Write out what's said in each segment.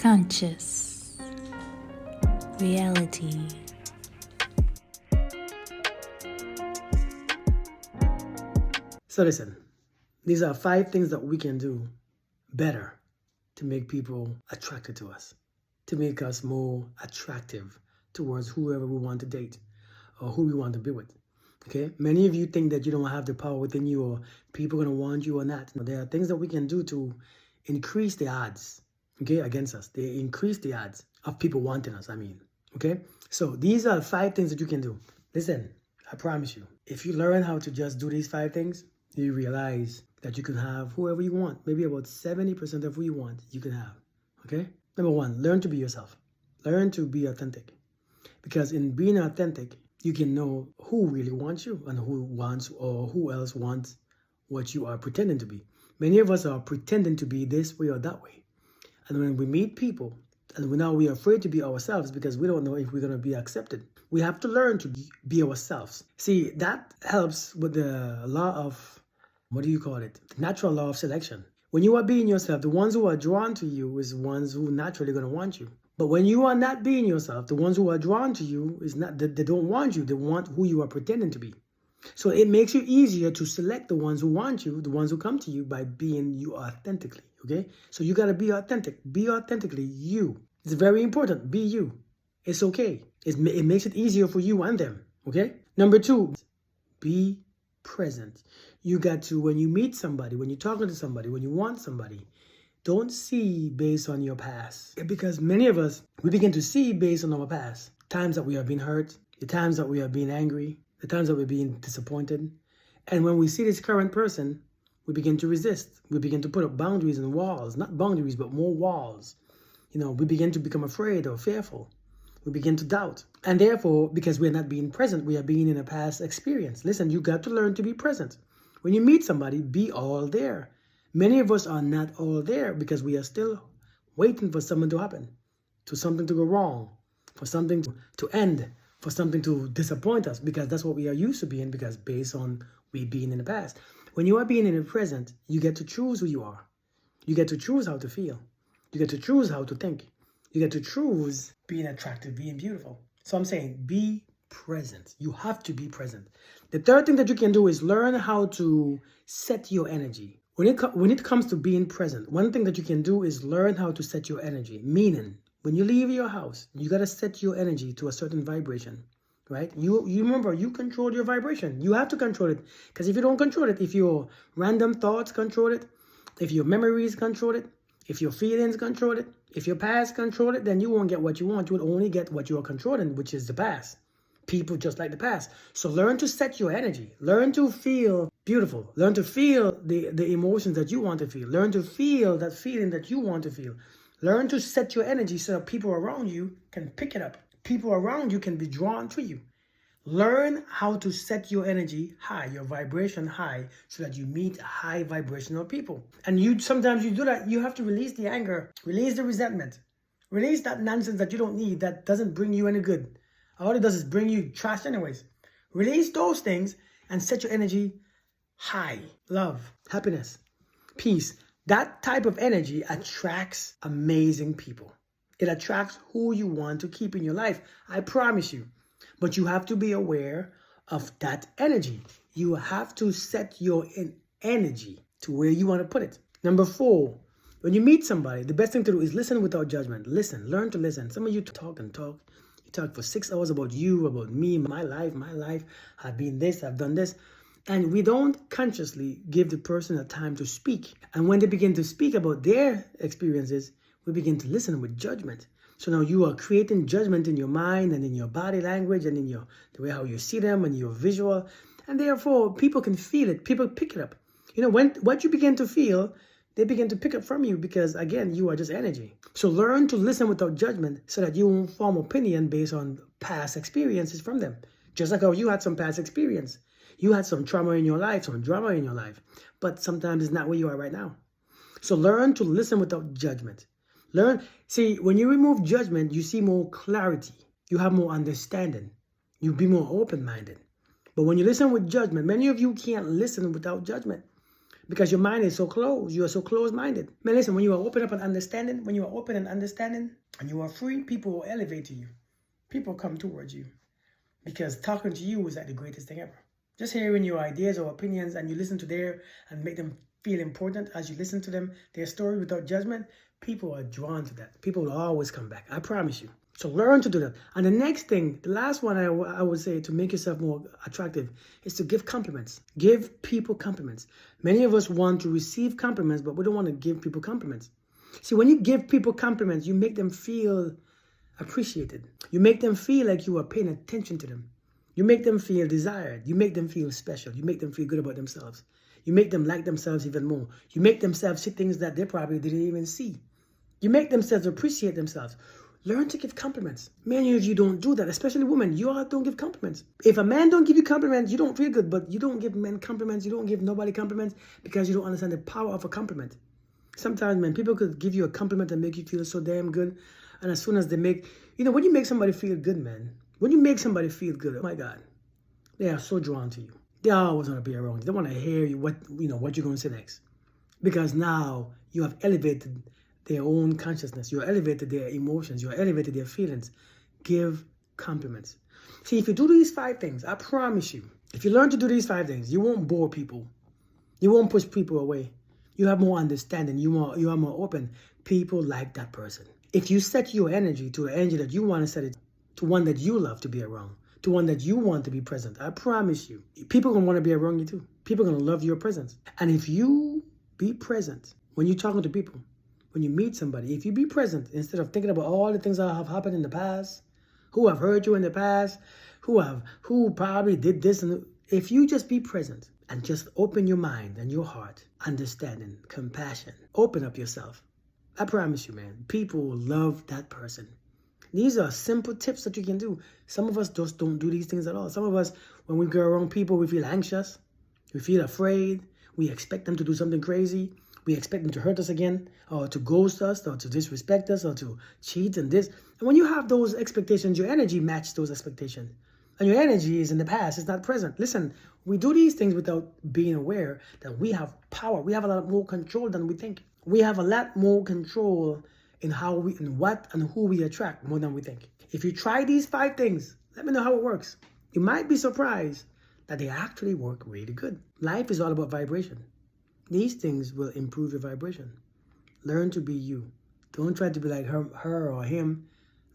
Conscious reality. So listen, these are 5 things that we can do better to make people attracted to us, to make us more attractive towards whoever we want to date or who we want to be with. Okay? Many of you think that you don't have the power within you or people are going to want you or not. There are things that we can do to increase the odds, okay, against us. They increase the odds of people wanting us, okay? So these are 5 things that you can do. Listen, I promise you, if you learn how to just do these 5 things, you realize that you can have whoever you want. Maybe about 70% of who you want, you can have, okay? Number 1, learn to be yourself. Learn to be authentic. Because in being authentic, you can know who really wants you and who wants or who else wants what you are pretending to be. Many of us are pretending to be this way or that way. And when we meet people, and we are afraid to be ourselves because we don't know if we're going to be accepted. We have to learn to be ourselves. See, that helps with the law of, the natural law of selection. When you are being yourself, the ones who are drawn to you is the ones who are naturally going to want you. But when you are not being yourself, the ones who are drawn to you is not, they don't want you. They want who you are pretending to be. So it makes you easier to select the ones who want you, the ones who come to you by being you authentically, okay? So you got to be authentic. Be authentically you. It's very important. Be you. It's okay. It makes it easier for you and them, okay? Number 2, be present. You got to, when you meet somebody, when you're talking to somebody, when you want somebody, don't see based on your past. Because many of us, we begin to see based on our past. Times that we have been hurt, the times that we have been angry, the times that we're being disappointed. And when we see this current person, we begin to resist. We begin to put up boundaries and walls. Not boundaries, but more walls. We begin to become afraid or fearful. We begin to doubt. And therefore, because we're not being present, we are being in a past experience. Listen, you got to learn to be present. When you meet somebody, be all there. Many of us are not all there because we are still waiting for something to happen, for something to go wrong, for something to end, for something to disappoint us, because that's what we are used to being, because based on we being in the past. When you are being in the present, you get to choose who you are. You get to choose how to feel. You get to choose how to think. You get to choose being attractive, being beautiful. So I'm saying be present. You have to be present. The 3rd thing that you can do is learn how to set your energy. When it comes to being present, one thing that you can do is learn how to set your energy. Meaning, when you leave your house, you got to set your energy to a certain vibration, right? You remember, you control your vibration. You have to control it. Because if you don't control it, if your random thoughts control it, if your memories control it, if your feelings control it, if your past control it, then you won't get what you want. You will only get what you are controlling, which is the past. People just like the past. So learn to set your energy. Learn to feel beautiful. Learn to feel the emotions that you want to feel. Learn to feel that feeling that you want to feel. Learn to set your energy so that people around you can pick it up. People around you can be drawn to you. Learn how to set your energy high, your vibration high, so that you meet high vibrational people. And sometimes you do that, you have to release the anger, release the resentment, release that nonsense that you don't need, that doesn't bring you any good. All it does is bring you trash anyways. Release those things and set your energy high. Love, happiness, peace. That type of energy attracts amazing people. It attracts who you want to keep in your life. I promise you. But you have to be aware of that energy. You have to set your energy to where you want to put it. Number 4, when you meet somebody, the best thing to do is listen without judgment. Listen, learn to listen. Some of you talk and talk. You talk for 6 hours about you, about me, my life. I've been this, I've done this. And we don't consciously give the person a time to speak. And when they begin to speak about their experiences, we begin to listen with judgment. So now you are creating judgment in your mind and in your body language and in the way how you see them and your visual. And therefore, people can feel it. People pick it up. What you begin to feel, they begin to pick up from you because, again, you are just energy. So learn to listen without judgment so that you won't form opinion based on past experiences from them. Just like how you had some past experience. You had some trauma in your life, some drama in your life. But sometimes it's not where you are right now. So learn to listen without judgment. See, when you remove judgment, you see more clarity. You have more understanding. You be more open-minded. But when you listen with judgment, many of you can't listen without judgment. because your mind is so closed. You are so closed-minded. Man, listen, when you are open up and understanding, when you are open and understanding, and you are free, people will elevate to you. People come towards you because talking to you is like the greatest thing ever. Just hearing your ideas or opinions and you listen to their and make them feel important as you listen to them, their story without judgment, people are drawn to that. People will always come back. I promise you. So learn to do that. And the next thing, the last one I would say to make yourself more attractive is to give compliments. Give people compliments. Many of us want to receive compliments, but we don't want to give people compliments. See, when you give people compliments, you make them feel appreciated. You make them feel like you are paying attention to them. You make them feel desired. You make them feel special. You make them feel good about themselves. You make them like themselves even more. You make themselves see things that they probably didn't even see. You make themselves appreciate themselves. Learn to give compliments. Many of you don't do that, especially women. You all don't give compliments. If a man don't give you compliments, you don't feel good, but you don't give men compliments. You don't give nobody compliments because you don't understand the power of a compliment. Sometimes, man, people could give you a compliment and make you feel so damn good. And as soon as they make, when you make somebody feel good, man, when you make somebody feel good, oh my God, they are so drawn to you. They always want to be around you. They want to hear you what you're going to say next. Because now you have elevated their own consciousness. You elevated their emotions. You elevated their feelings. Give compliments. See, if you do these 5 things, I promise you, if you learn to do these 5 things, you won't bore people. You won't push people away. You have more understanding. You are more open. People like that person. If you set your energy to an energy that you want to set it to one that you love to be around, to one that you want to be present, I promise you, people are going to want to be around you too. People are going to love your presence. And if you be present when you're talking to people, when you meet somebody, if you be present instead of thinking about all the things that have happened in the past, who have hurt you in the past, who probably did this, and if you just be present and just open your mind and your heart, understanding, compassion, open up yourself, I promise you, man, people will love that person. These are simple tips that you can do. Some of us just don't do these things at all. Some of us, when we go around people, we feel anxious, we feel afraid, we expect them to do something crazy. We expect them to hurt us again, or to ghost us, or to disrespect us, or to cheat and this. And when you have those expectations, your energy matches those expectations. And your energy is in the past, it's not present. Listen, we do these things without being aware that we have power. We have a lot more control than we think. We have a lot more control in what and who we attract more than we think. If you try these 5 things, let me know how it works. You might be surprised that they actually work really good. Life is all about vibration. These things will improve your vibration. Learn to be you. Don't try to be like her or him.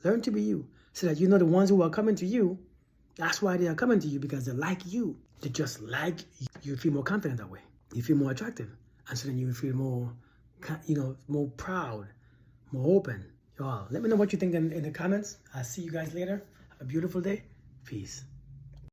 Learn to be you so that the ones who are coming to you, that's why they are coming to you, because they like you. They just like you. You feel more confident that way. You feel more attractive. And so then you feel more, more proud, more open. Y'all, let me know what you think in the comments. I'll see you guys later. Have a beautiful day. Peace.